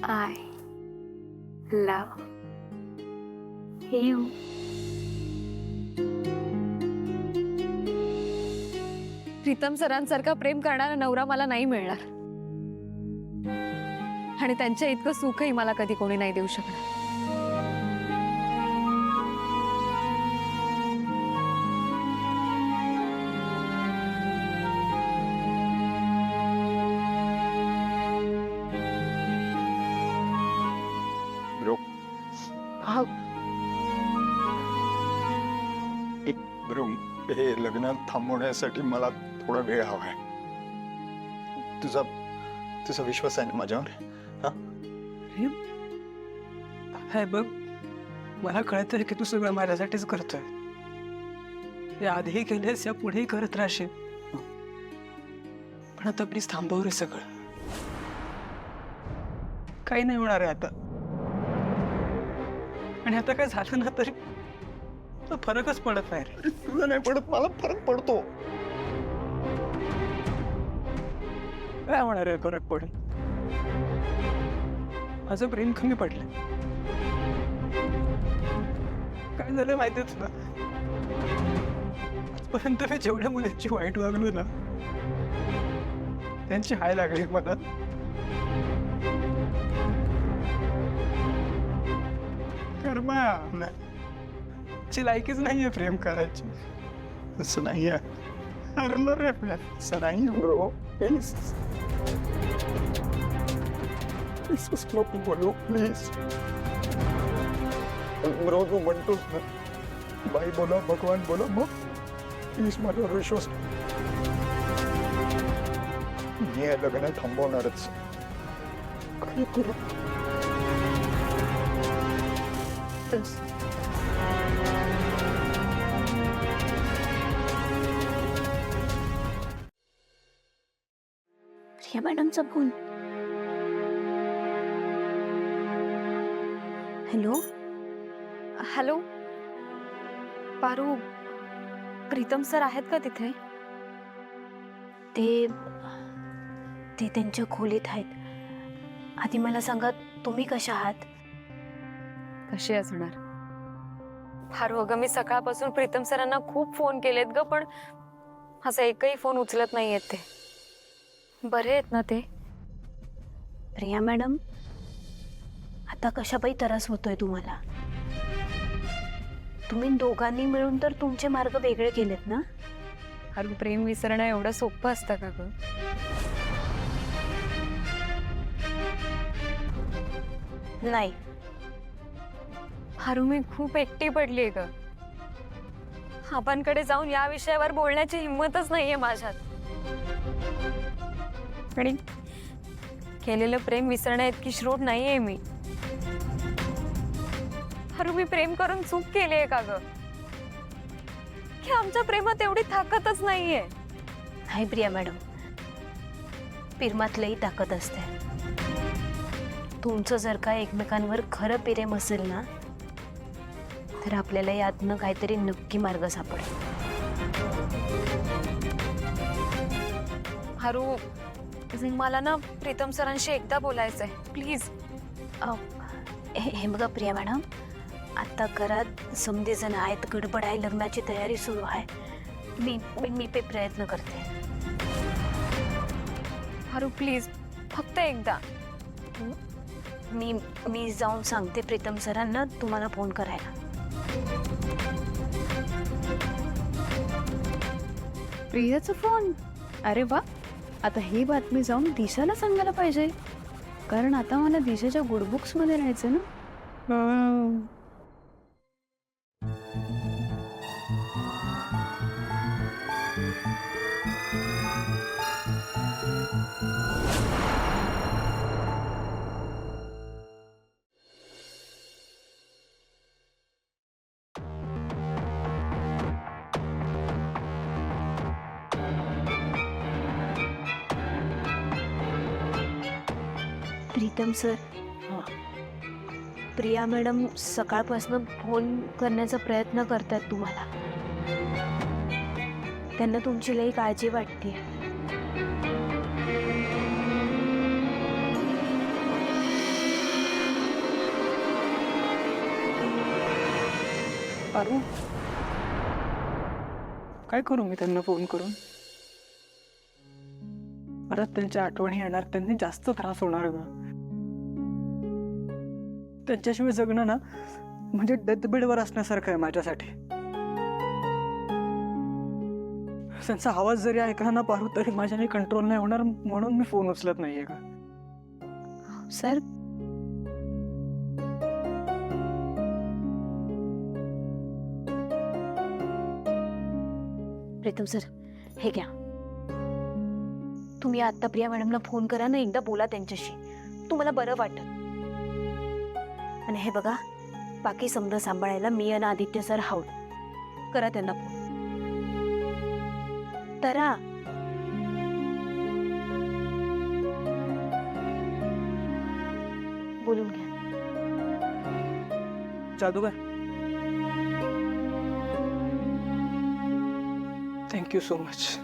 I love you. Pritam सरांसारखा प्रेम करणारा नवरा मला नाही मिळणार आणि त्यांच्या इतकं सुखही मला कधी कोणी नाही देऊ शकणार. ब्रो एक ब्रो हे लग्न थांबवण्यासाठी मला थोडा वेळ हवा आहे. तुझा तुझा विश्वास आहे ना माझ्यावर? हाय बघ, मला कळतंय की तू सगळं माझ्यासाठीच करतोय. या आधीही केलेस, या पुढेही करत राहशील. पण आता प्लीज थांबव रे सगळं. काही नाही होणार आहे आता. आणि आता काय झालं ना तरी फरकच पडत नाही रे. तुला नाही पडत, मला फरक पडतो. काय होणार आहे फरक पडेल? माझं प्रेम कमी पडलं. काय झालं माहितीये तुला? आजपर्यंत मी जेवढ्या मुलींची वाईट वागलो ना, त्यांची हाय लागली मला. कर्मा ची लायकीच नाहीये प्रेम करायची. असं नाही आहे. हरलं रे प्रेम. असं नाही ब्रो. प्लीज नको बोलू प्लीज. ब्रो तू म्हणतोस ना, बाई बोला भगवान बोला, मग प्लीज माझ्यावर विश्वास. मी हे लग्न थांबवणारच. काय करू? प्रिया मॅडमचा phone. Hello hello Paru, Pritam sir आहेत का तिथे? ते ते त्यांच्या खोलीत आहेत. आधी मला सांगा, तुम्ही कशा आहात? कशी असणार पारू? अगं मी सकाळपासून प्रीतम सरांना खूप फोन केलेत ग, पण असा एकही फोन उचलत नाहीयेत ते. बरे आहेत ना ते? प्रिया मॅडम, आता कशापायी त्रास होतोय तुम्हाला? तुम्ही दोघांनी मिळून तर तुमचे मार्ग वेगळे केलेत ना? अरे प्रेम विसरणं एवढं सोपं असतं का ग? नाही. हारू, मी खूप एकटी पडलीये ग. आपणकडे जाऊन या विषयावर बोलण्याची हिंमतच नाहीये माझ्यात. आणि केलेलं प्रेम विसरण्या इतकी श्रोत नाहीये मी. हारू, मी प्रेम करून चूक केलीये का ग? की आमच्या प्रेमात एवढी ताकदच नाहीये? नाही प्रिया मॅडम, प्रेमातलंही ताकद असते. तुमचं जर का एकमेकांवर खरं प्रेम असेल ना, तर आपल्याला यातनं काहीतरी नक्की मार्ग सापडेल. हारू, मला ना प्रीतम सरांशी एकदा बोलायचंय, प्लीज. हे बघा प्रिया मॅडम, आता घरात समजे जण आहेत, गडबड आहे, लग्नाची तयारी सुरू आहे. मी पे प्रयत्न करते. हारू प्लीज, फक्त एकदा. मी जाऊन सांगते प्रीतम सरांना तुम्हाला फोन करायला. प्रियाचा फोन? अरे वा, आता ही बातमी जाऊन दिशाला सांगायला पाहिजे, कारण आता मला दिशाच्या गुड बुक्स मध्ये राहायचं ना. प्रीतम सर, प्रिया मॅडम सकाळपासून फोन करण्याचा प्रयत्न करतात तुम्हाला. त्यांना तुमची लई काळजी वाटते. पारू काय करू मी त्यांना फोन करून? परत त्यांच्या आठवणी येणार, त्यांनी जास्त त्रास होणार ग. त्यांच्याशिवाय जगणं ना म्हणजे डेथबेडवर असण्यासारखं आहे माझ्यासाठी. त्यांचा आवाज जरी ऐकला ना पारू तरी माझ्याने कंट्रोल नाही होणार, म्हणून मी फोन उचलत नाहीये का. सर प्रीतम सर, हे घ्या. तुम्ही आता प्रिया मॅडमला फोन करा ना, एकदा बोला त्यांच्याशी, तुम्हाला बरं वाटत. आणि हे बघा, बाकी समजा सांभाळायला मी आणि आदित्य सर हाऊत. करा त्यांना फोन. करा. बोलून घ्या. जादूगर, थँक्यू सो मच.